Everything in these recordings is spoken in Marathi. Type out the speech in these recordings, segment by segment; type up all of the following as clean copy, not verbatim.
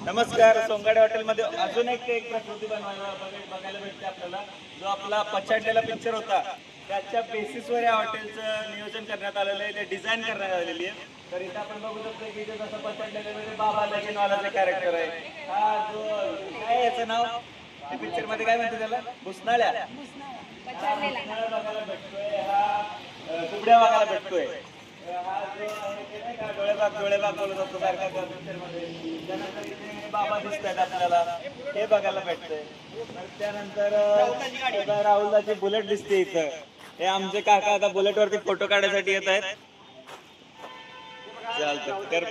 नमस्कार. सोंगाडे हॉटेलमध्ये अजून एक प्रकृती बघायला भेटते आपल्याला. जो आपला पछाडलेला पिक्चर होता त्याच्या बेसिसवर या हॉटेलचं नियोजन करण्यात आलेलं आहे, ते डिझाईन करण्यात आलेली आहे. तर इथं आपण बघू शकतो की इथे जसं पछाडलेलं बाबा लगीनवालाचं कॅरेक्टर आहे. हा जो काय याचं नाव त्या पिक्चर मध्ये काय म्हणते त्याला, भुसनाळ्या बघायला भेटतोय. हा कुबड्या बघायला भेटतोय. हा जो आहे ते नाही का डोळेबाग बोलत असतो सारखा पिक्चर मध्ये. त्यानंतर इथे बाबा दिसत आहेत आपल्याला, हे बघायला भेटतंय. त्यानंतर राहुलदाची बुलेट दिसते इथं. हे आमचे काका आता बुलेट वरती फोटो काढण्यासाठी येत आहेत. चालतं कर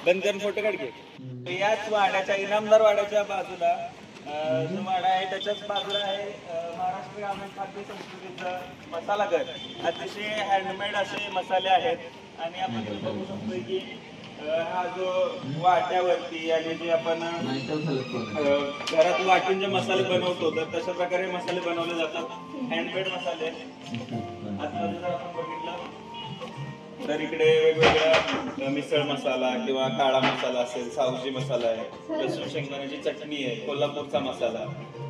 बंद करून फोटो काढ घे. याच वाड्याच्या इनामदार वाड्याच्या बाजूला जो वाडा आहे त्याच्याच बाजूला आहे महाराष्ट्र ग्रामीण खाद्य संस्कृतीचं मसाला घर. अतिशय हँडमेड असे मसाले आहेत. आणि आपण बघू शकतो की हा जो वाट्यावरती आणि जे आपण घरात वाटून जे मसाले बनवतो तर तशा प्रकारे मसाले बनवले जातात. हँडमेड मसाले. आता जर आपण बघितलं तर इकडे वेगवेगळ्या मिसळ मसाला किंवा काळा मसाला असेल, सावजी मसाला आहे, लसूण शेंगदाण्याची चटणी आहे, कोल्हापूरचा मसाला.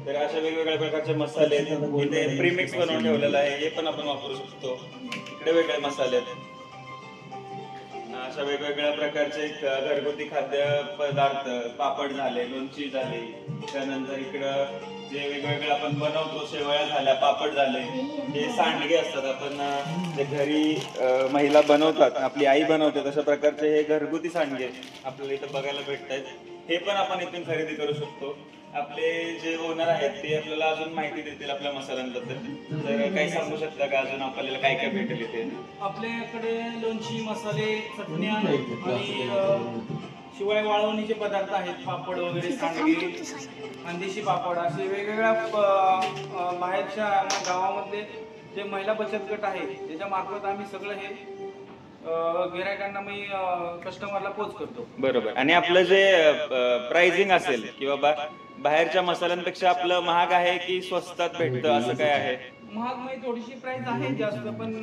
तर अशा वेगवेगळ्या प्रकारचे मसाले इथे प्रीमिक्स बनवून ठेवलेला आहे, हे पण आपण वापरू शकतो. इकडे वेगळे मसाले आहेत. अशा वेगवेगळ्या प्रकारचे घरगुती खाद्य पदार्थ, पापड झाले, लोणची झाली. त्यानंतर इकडं जे वेगवेगळे आपण बनवतो, शेवया झाल्या, पापड झाले, हे सांडगे असतात. आपण जे घरी महिला बनवतात, आपली आई बनवते तशा प्रकारचे हे घरगुती सांडगे आपल्याला इथं बघायला भेटत आहेत. हे पण आपण इथून खरेदी करू शकतो. आपले जे ओनर आहेत ते आपल्याला अजून माहिती देतील आपल्या मसाल्यांबद्दल. तर काही सांगू शकता का अजून आपल्याला काय काय भेटेल इथे? आपल्याकडे लोणची, मसाले, चटण्या आणि शिवाय वाळवणीचे पदार्थ आहेत. पापड वगैरे, सांडगे, खानदेशी पापड, असे वेगवेगळ्या बाहेरच्या गावामधले जे महिला बचत गट आहे त्याच्या मार्फत आम्ही सगळं हे गिरायकांना मी कस्टमरला पोच करतो. बरोबर. आणि आपलं जे प्राइसिंग असेल किंवा बाहेरच्या मसाल्यांपेक्षा आपलं महाग आहे की स्वस्तात भेटतं असं काय आहे? महाग म्हणजे थोडीशी प्राइस आहे जास्त, पण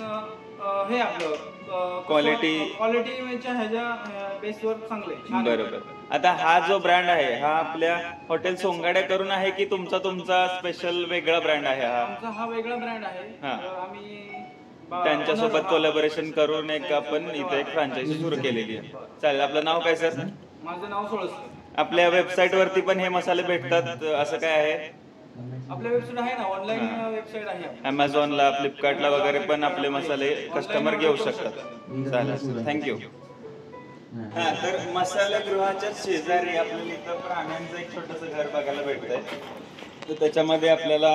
हे आपलं क्वालिटीच्या ह्याच्या बेसवर चांगले. बरोबर. आता हा जो ब्रँड आहे हा आपल्या हॉटेल सोंगाड्या करून आहे की तुमचा स्पेशल वेगळा ब्रँड आहे? आमचा हा वेगळा ब्रँड आहे. आम्ही त्यांच्यासोबत कोलॅबोरेशन करून एक आपण इथे एक फ्रँचायझी सुरू केलेली आहे. चालेल. आपलं नाव काय सर? माझं नाव सोळसकर. आपल्या वेबसाईट वरती पण हे मसाले भेटतात असं काय आहे? आपल्या वेबसाईट आहे ना, ऑनलाईन वेबसाईट आहे. अमेझॉनला, फ्लिपकार्टला वगैरे पण आपले मसाले कस्टमर घेऊ शकतात. चालेल, थँक्यू. हा, तर मसाले गृहाच्या शेजारी आपल्याला इथं प्राण्यांचं एक छोटंसं घर बघायला भेटतंय. तर त्याच्यामध्ये आपल्याला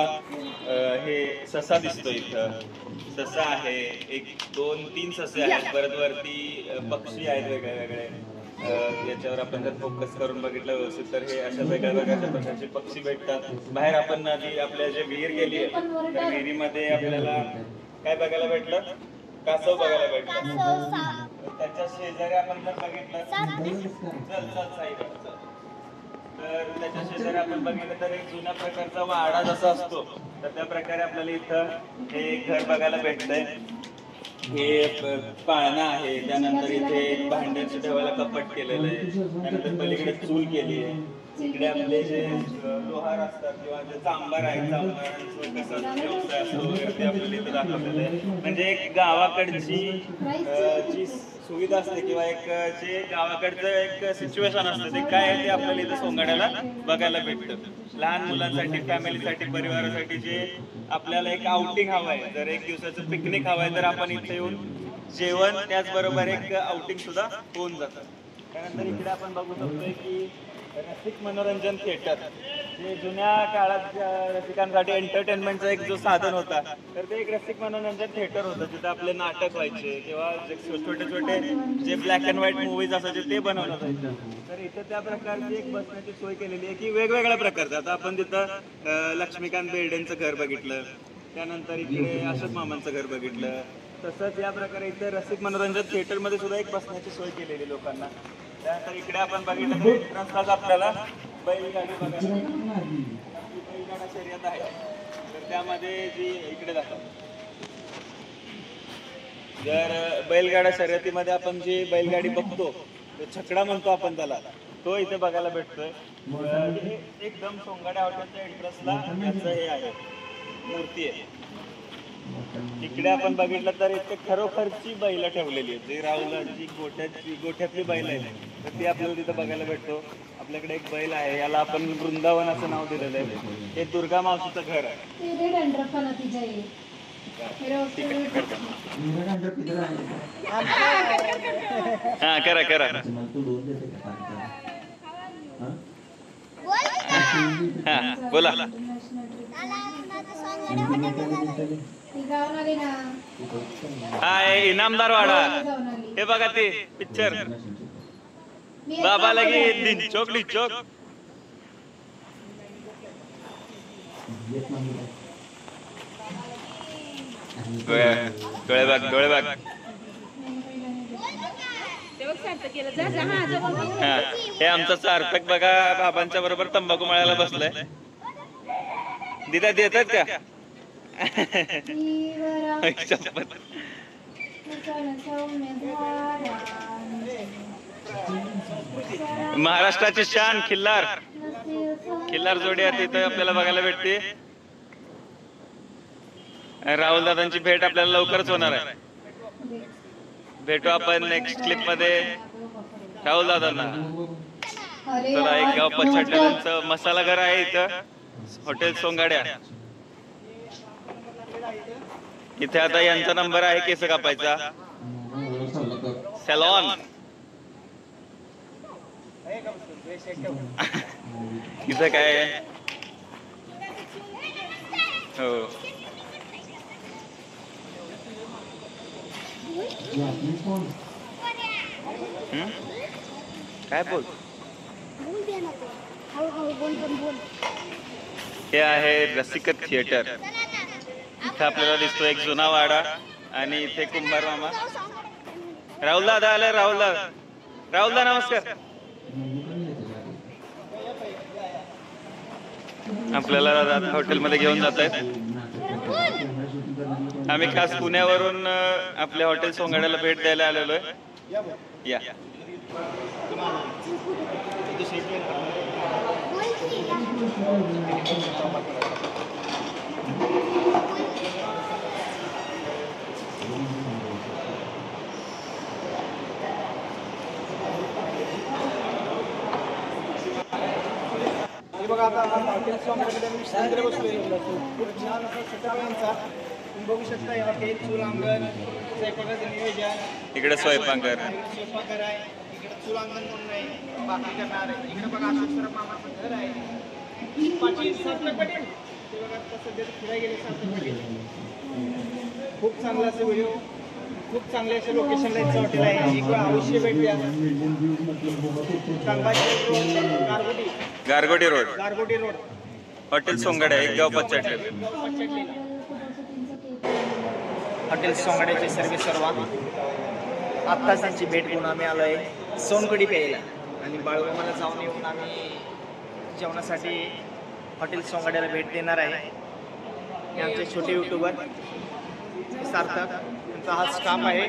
हे ससा दिसतो. इथं ससा आहे, 1, 2, 3 ससे आहेत. परत वरती पक्षी आहेत वेगळे वेगळे. याच्यावर आपण जर फोकस करून बघितलं व्यवस्थित तर हे अशा वेगळ्या वेगळ्या प्रकारचे पक्षी भेटतात. बाहेर आपण नदी आपल्या जे विहीर गेली आहे त्या विहिरीमध्ये आपल्याला काय बघायला भेटलं? कासव बघायला भेटलं. त्याच्या शेजारी आपण जर बघितलं तर त्याच्या शेजारी आपण बघितलं तर एक जुन्या प्रकारचा वाडा जसा असतो तर त्या प्रकारे आपल्याला इथं हे घर बघायला भेटतंय. हे पाळणा आहे. त्यानंतर इथे भांड्याचं ठेवायला कपाट केलेलं आहे. त्यानंतर पलीकडे चूल केली आहे. इकडे आपले जे लोहार असतात किंवा जे चांबार आहे, चांबारांचं कसं व्यवसाय असतो वगैरे ते आपल्याला इथं दाखवलेलं आहे. म्हणजे एक गावाकडची जी सुविधा असते किंवा एक जे गावाकडचं एक सिच्युएशन असतं ते काय आहे ते आपल्याला इथं सोंगाड्याला बघायला भेटतं. लहान मुलांसाठी, फॅमिलीसाठी, परिवारासाठी जे आपल्याला एक आउटिंग हवं आहे, जर एक दिवसाचं पिकनिक हवं आहे तर आपण इथे येऊन जेवण त्याचबरोबर एक आउटिंग सुद्धा होऊन जातं. त्यानंतर इकडे आपण बघू शकतोय की रसिक मनोरंजन थिएटर, जे जुन्या काळात रसिकांसाठी एंटरटेनमेंटचा एक जो साधन होता तर ते एक रसिक मनोरंजन थिएटर होतं जिथे आपले नाटक व्हायचे किंवा छोटे छोटे जे ब्लॅक अँड व्हाईट मूवीज असायचे ते बनवलं जायचं. तर इथं त्या प्रकारची एक बसण्याची सोय केलेली आहे की वेगवेगळ्या प्रकारचं. आता आपण तिथं लक्ष्मीकांत बेर्डेंचं घर बघितलं, त्यानंतर इकडे अशोक मामांचं घर बघितलं. तसंच या प्रकारे इथे रसिक मनोरंजन थिएटरमध्ये सुद्धा एक बसण्याची सोय केलेली लोकांना. त्यानंतर इकडे आपण बघितलं तर एंट्रन्सलाच आपल्याला बैलगाडी बघायला, बैलगाडा शर्यत आहे तर त्यामध्ये जी इकडे जातात जर बैलगाडा शर्यतीमध्ये आपण जी बैलगाडी बघतो तो छकडा म्हणतो आपण त्याला, तो इथे बघायला भेटतोय. हे एकदम सोंगाड्या हॉटेलच्या एंट्रन्सला याचं हे आहे, मूर्ती आहे. इकडे आपण बघितलं तर इथे खरोखरची बैल ठेवलेली आहे, जी राहुलाची गोठ्यातली बैल आहे तर ती आपल्याला तिथं बघायला भेटतो. आपल्याकडे एक बैल आहे, याला आपण वृंदावन असं नाव दिलेलं आहे. हे दुर्गा मावशीचं घर आहे. हा करा करा. हा बोला. हा इनामदार वाडा, हे बघा ते पिक्चर बाबा लगी दिन चोकली चोक. डोळे बघ डोळे बघ. हे आमचं सार्थक बघा बाबांच्या बरोबर तंबाखू मळायला बसलाय. दिदा देतात का? महाराष्ट्राची शान खिल्लार जोडी आहे तिथं आपल्याला बघायला भेटते. राहुल दादांची भेट आपल्याला लवकरच होणार आहे. भेटू आपण नेक्स्ट क्लिप मध्ये राहुल दादांना. चला, एक गाव पछाडलेल्यांचं मसाला घर आहे इथं, हॉटेल सोंगाड्या. इथे आता यांचा नंबर आहे केस कापायचा, सॅलॉन. इथं काय आहे? हो काय बोल. हे आहे रसिकत थिएटर. इथे आपल्याला दिसतो एक जुना वाडा आणि इथे कुंभार मामा. राहुल दादा आले. राहुल दादा नमस्कार. आपल्याला हॉटेलमध्ये घेऊन जात आहेत. आम्ही खास पुण्यावरून आपल्या हॉटेल सोंगाड्याला भेट द्यायला आलेलो आहे. या बघा आता हॉटेल सोंगाड्यामध्ये बसलेलो. खूप छान असा सेटअप यांचा. तुम्ही बघू शकता हे हॉटेल, चूल अंगण, स्वयंपाकाचं नियोजन. इकडे स्वयंपाकघर आहे, इकडे चूल अंगण म्हणून आहे, बाकी करणार आहे. इकडे बघा अशोक सराफ मामाचं घर आहे. पाटील सार्थक पाटील, ते बघा आता सध्या फिरायला गेले सार्थक पाटील. खूप चांगला असं व्हिडिओ, खूप चांगले असे लोकेशनला यांचं हॉटेल आहे. एक वेळा अवश्य भेटूया. गारगोटी रोड, हॉटेल सोंगाड्या, एक गाव पछाडलेलं. हॉटेल सोंगाड्याचे सर्व्हिस सर्व आत्ताच त्यांची भेट घेऊन आम्ही आलो आहे सोनकढी प्यायला. आणि बाळूमामाला जाऊन येऊन आम्ही जेवणासाठी हॉटेल सोंगाड्याला भेट देणार आहे. हे आमचे छोटे यूट्यूबर सार्थक, त्यांचा हा स्टाफ आहे.